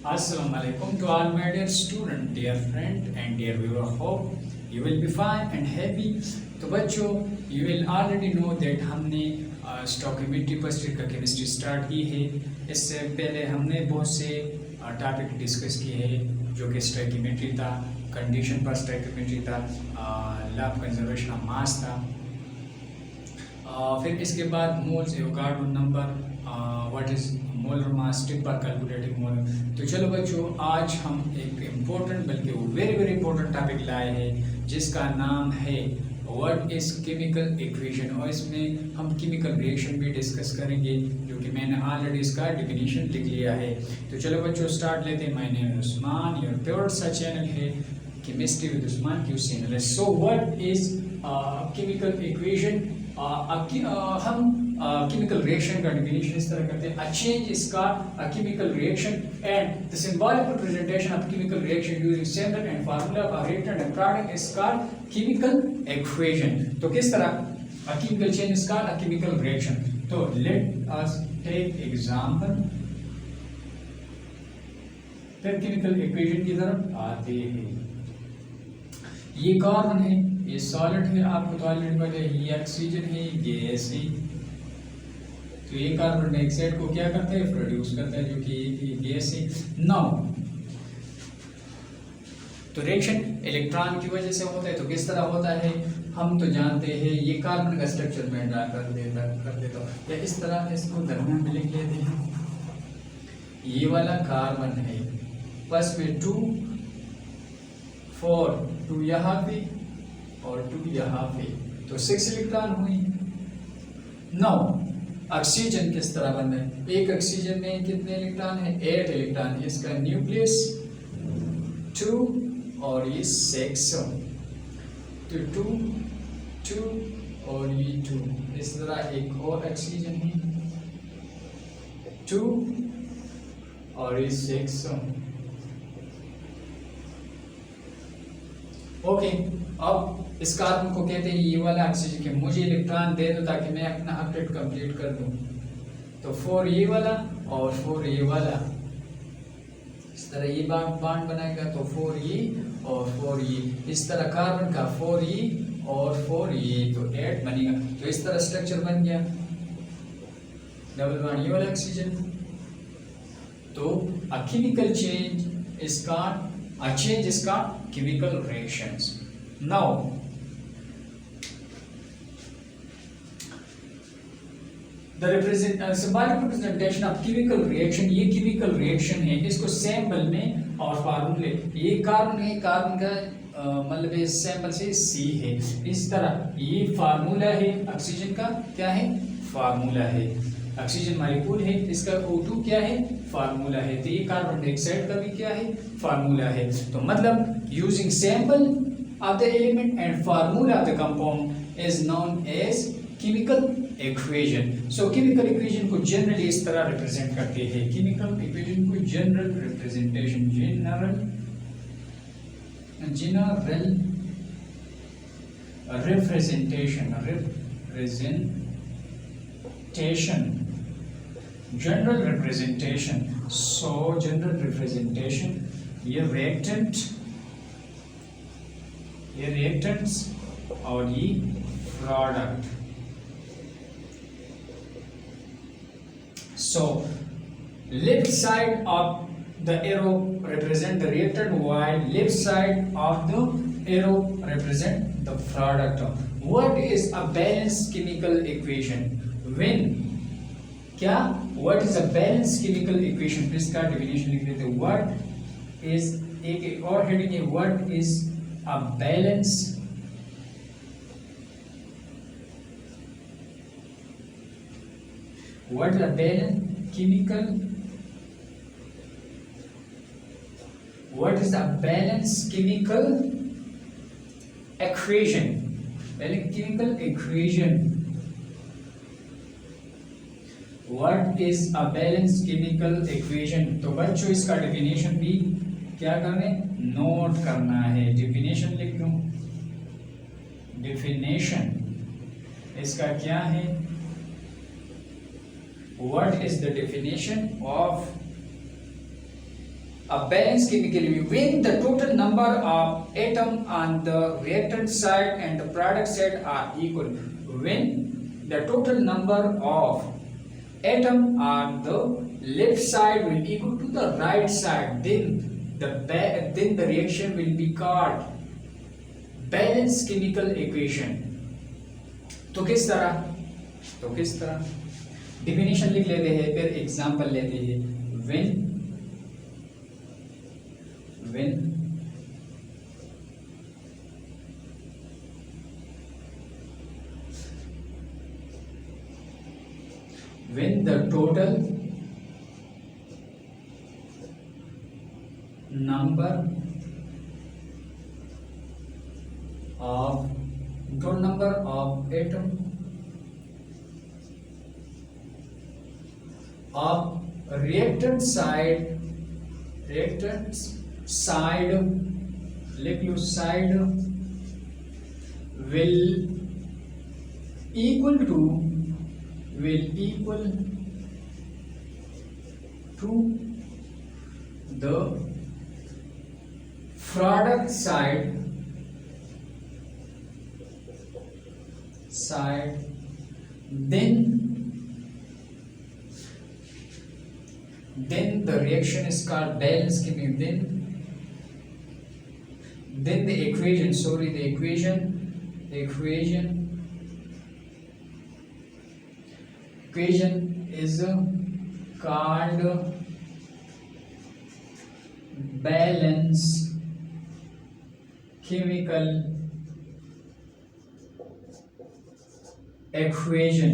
Assalamu alaikum to all my dear student, dear friend and dear viewer. Hope you will be fine and happy. तो बच्चों, you will already know that हमने stoichiometry पर static chemistry start की है। इससे पहले हमने बहुत से टॉपिक डिस्कस किए हैं जो कि स्टोइकियोमेट्री था, कंडीशन पर स्टोइकियोमेट्री था, law of conservation of mass था, फिर इसके बाद moles, Avogadro number, what is molar mass, tipper calculating molar. तो चलो बच्चों, आज हम एक इम्पोर्टेंट बल्कि वेरी वेरी इंपॉर्टेंट टॉपिक लाए हैं जिसका नाम है व्हाट इज केमिकल इक्वेशन, और इसमें हम केमिकल रिएक्शन भी डिस्कस करेंगे जो कि मैंने ऑलरेडी इसका डेफिनेशन लिख लिया है। तो चलो बच्चों स्टार्ट लेते हैं। My name is Usman, your favourite सा चैनल है chemistry with Usman Q channel. So what is chemical equation? हम केमिकल रिएक्शन का डेफिनेशन इस तरह करते हैं, a change is called a chemical reaction and the symbolic representation of chemical reaction using symbol and formula of reactant and product is called chemical equation. तो किस तरह a chemical change is called a chemical reaction? तो late us take example. फिर chemical equation की तरफ आते हैं। ये कार्बन है, ये सॉलिड है, आपको तो ऑलरेडी पता है, ये ऑक्सीजन है, गैस है। तो ये कार्बन डाइऑक्साइड को क्या करता है? प्रोड्यूस करता है, जो कि गैस है। नाउ तो रिएक्शन इलेक्ट्रॉन की वजह से होता है। तो किस तरह होता है हम तो जानते हैं। ये कार्बन का स्ट्रक्चर मैं ड्रा कर देता हूँ, या इस तरह इसको दरमियान में लिख लेते हैं। ये वाला कार्बन है, बस में 2 4 2 यहाँ पे और 2 यहाँ पे, तो 6 इलेक्ट्रॉन हुई। नाउ ऑक्सीजन किस तरह बन रहा है? एक ऑक्सीजन में कितने इलेक्ट्रॉन है? 8 इलेक्ट्रॉन। इसका न्यूक्लियस 2 और ये 6, तो 2 2 और ये 2। इस तरह एक और ऑक्सीजन है, 2 और ये 6। ओके, अब इस कार्बन को कहते हैं ये वाला ऑक्सीजन के मुझे इलेक्ट्रॉन दे दो ताकि मैं अपना ऑक्टेट कंप्लीट कर दूं। तो 4 ये वाला और 4 ये वाला, इस तरह ये बॉन्ड बनाएगा। तो 4 ये और 4 ये, इस तरह कार्बन का 4 ये और 4 ये, तो 8 बनेगा। तो इस तरह स्ट्रक्चर बन गया, डबल बॉन्ड ये वाला ऑक्सीजन। तो a chemical change is called a change is called chemical reactions. Now the symbolic representation of chemical reaction, ये chemical reaction है, इसको सैंपल में और फार्मूले, ये कार्बन है, कार्बन का मतलब सैंपल से C है। इस तरह ये फार्मूला है, ऑक्सीजन का क्या है? फार्मूला है। ऑक्सीजन मॉलिक्यूल है, इसका O2 क्या है? फार्मूला है। तो ये कार्बन डाइऑक्साइड का भी क्या है? फार्मूला है। तो मतलब using sample of the element and formula of the compound is known as chemical equation. So chemical equation को जनरली इस तरह रिप्रेजेंट करते हैं। केमिकल इक्वेशन को general representation, general general representation. So general representation, ये reactants और ये product. So left side of the arrow represent the reactant while left side of the arrow represent the product. What is a balanced chemical equation? When क्या what is a balance chemical equation? इसका definition लिख देते हैं। What is, एक और heading है, what is a balance what is a balance chemical, what is a balance chemical equation? Chemical equation, What is a balanced chemical equation? तो बच्चों इसका डेफिनेशन भी क्या करना है? नोट करना है। डेफिनेशन लिख दूं, डेफिनेशन इसका क्या है? What is the definition of a balanced chemical when the total number of atom on the reactant side and the product side are equal. When the total number of atom on the left side will equal to the right side, then the reaction will be called balanced chemical equation. तो किस तरह definition लिख लेते हैं, फिर example लेते हैं. when the total number of atom of reactant side लिख लो side will equal to the product side then the reaction is called balanced chemical. Then the equation is called balanced chemical equation.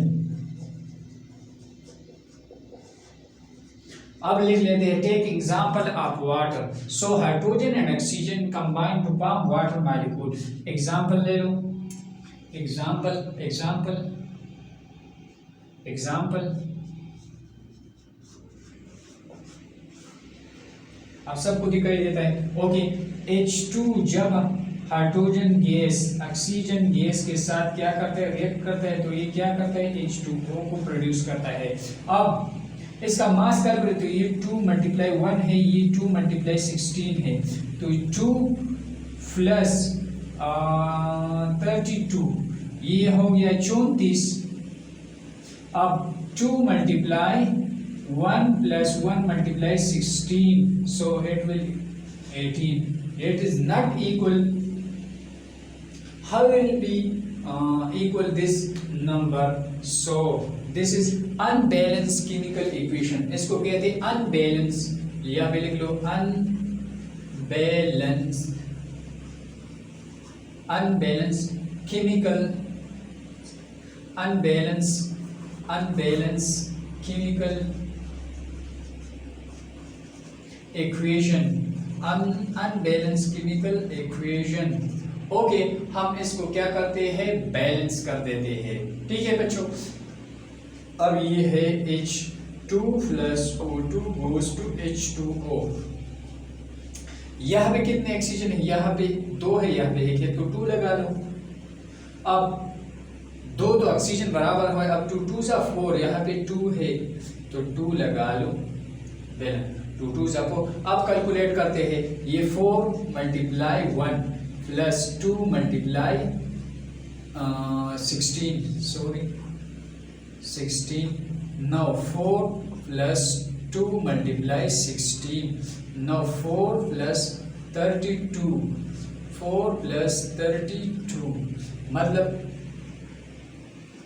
अब लिख लेते हैं. Take example of water. So hydrogen and oxygen combine to form water molecule. Example ले लो. Example आप सबको दिखाई देता है. ओके. H2 जब हाइड्रोजन गैस ऑक्सीजन गैस के साथ क्या करता है, रिएक्ट करता है, तो ये क्या करता है, H2O को प्रोड्यूस करता है. अब इसका मास कैलकुलेट, तो ये 2 × 1 है, ये 2 × 16 है, तो 2 + 32 ये हो गया 34. अब 2 × 1 + 1 × 16, so it will 18. It is not equal. How will be equal this number? So this is unbalanced chemical equation. इसको कहते हैं unbalanced. यहाँ पे लिख लो unbalanced chemical equation. Unbalanced chemical equation. Okay. हम इसको क्या करते हैं, बैलेंस कर देते हैं. ठीक है बच्चों. अब ये है H2 + O2 goes to H2O. यहाँ पे कितने ऑक्सीजन है, यहाँ पे 2 है, यहाँ पे 1 है, तो 2 लगा लो. अब 2 तो ऑक्सीजन बराबर है. अब 2 2 = 4, यहाँ पे 2 है, तो 2 लगा लो. 2 2 = 4. अब कैलकुलेट करते हैं. ये 4 × 1 + 2 × 16. Now 4 + 2 × 16. Now 4 + 32. 4 + 32 मतलब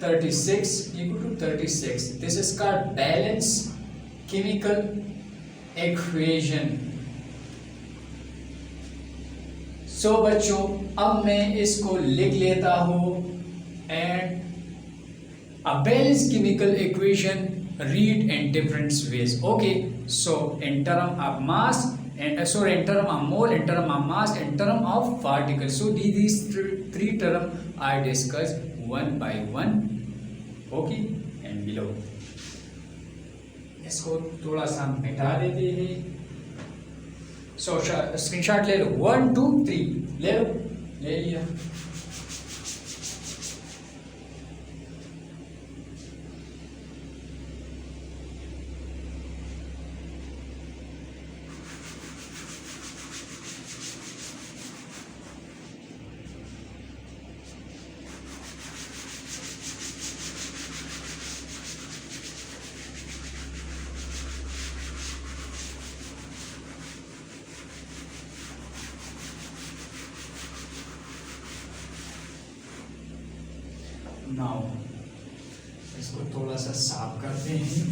36 = 36. This is called balanced chemical equation. So बच्चों, अब मैं इसको लिख लेता हूँ. And a balanced chemical equation read in different ways. Okay, so in term of mass and in term of mole, in term of mass, in term of particles. So these three terms I discuss one by one. Okay, and below. इसको थोड़ा सा मिटा देते हैं. सो screenshot ले लो. 1 2 3 ले लो. ले लिया. नाउ इसको थोड़ा सा साफ करते हैं।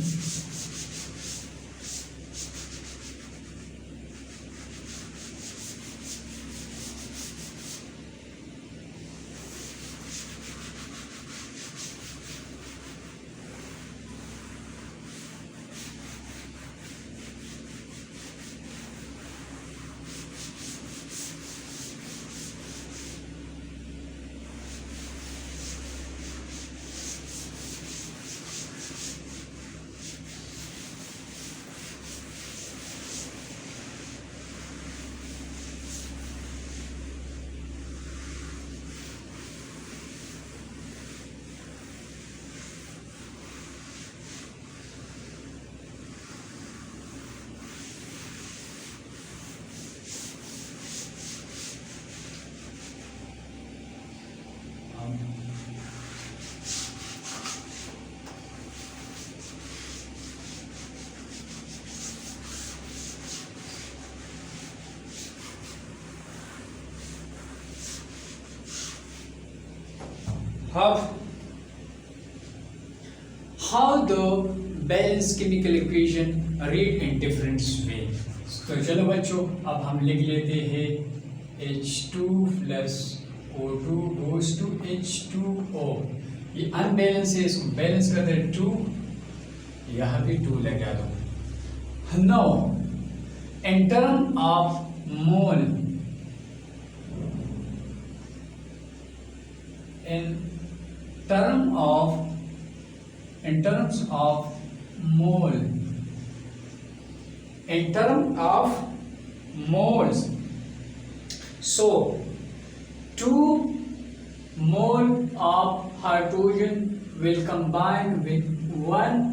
How the balanced chemical equation read in different way। तो चलो बच्चों अब हम लिख लेते हैं H2 plus O2 goes to H2O। ये अनबैलेंस है, इसको बैलेंस करते हैं 2, यहाँ भी 2 लगा दो। Now in term of mole, in terms of mole, in terms of moles, so 2 mole of hydrogen will combine with 1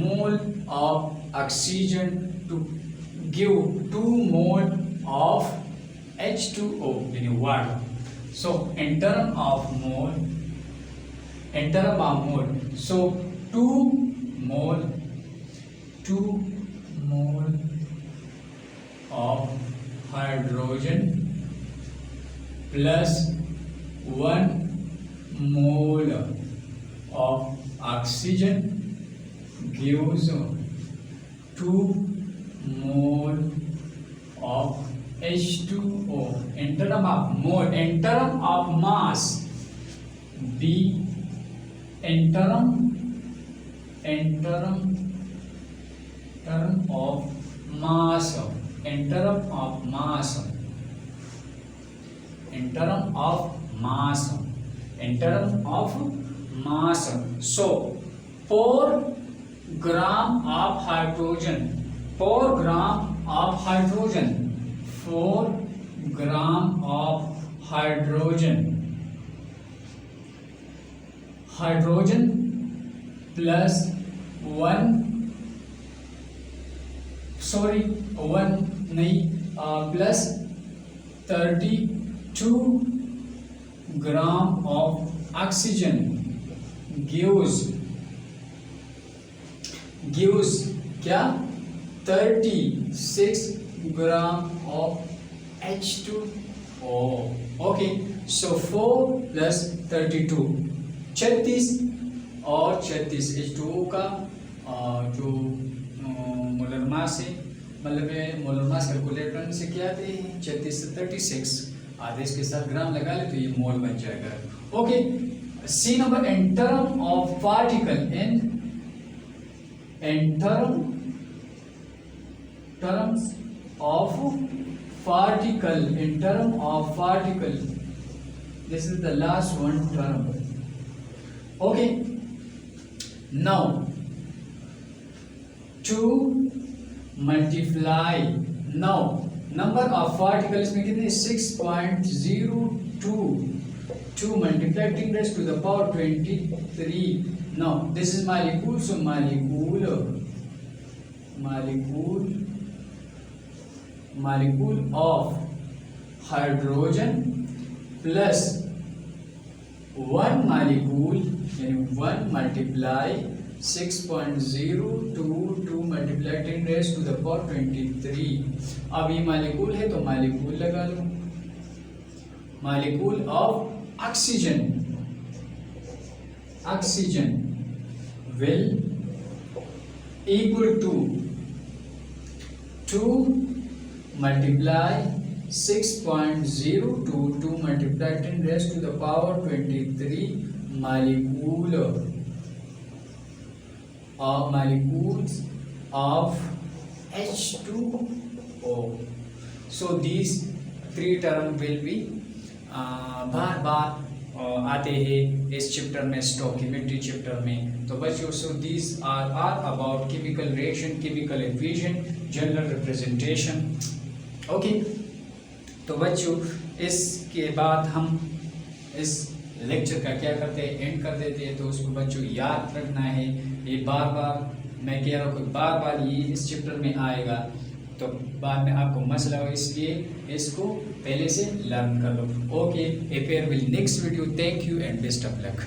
mole of oxygen to give 2 mole of H2O in water। So in terms of mole, so 2 mole of hydrogen plus 1 mole of oxygen gives 2 mole of H2O। in terms of mole, in terms of mass, B, in terms of mass, in terms of mass, in terms of mass, in terms of mass, so 4 gram of hydrogen, 4 gram of hydrogen, 4 gram of hydrogen, hydrogen plus 1 plus 32 gram of oxygen gives क्या 36 gram of H2O। okay, so 4 plus 32 36 और 36 H2O का जो molar mass है, मतलब molar mass calculator से क्या आते हैं 36 से 36 आदेश के साथ ग्राम लगा ले तो ये मोल बन जाएगा। Okay, see number in terms of particle, in terms of particle, this is the last one term। okay, now to multiply, now number of particles में कितने 6.02 to multiplying raised to the power 23। now this is molecule, so molecule of hydrogen plus 1 molecule, यानी 1 multiply 6.02 to multiply 10 raised to the power 23। अब ये molecule है तो molecule लगा लो, molecule of oxygen oxygen will equal to 2 multiply 6.02 2 multiply 10 raised to the power 23 molecules of H2O. So these three term will be बार बार आते हैं इस chapter में, stoichiometry chapter में। तो बच्चों so these are about chemical reaction, chemical equation, general representation. Okay, तो बच्चों इसके बाद हम इस लेक्चर का क्या करते हैं, एंड कर देते हैं। तो उसको बच्चों याद रखना है, ये बार बार मैं कह रहा हूँ कि बार बार ये इस चैप्टर में आएगा, तो बाद में आपको मसला हो, इसलिए इसको पहले से लर्न कर लो। Okay, appear will next video. Thank you and best of luck.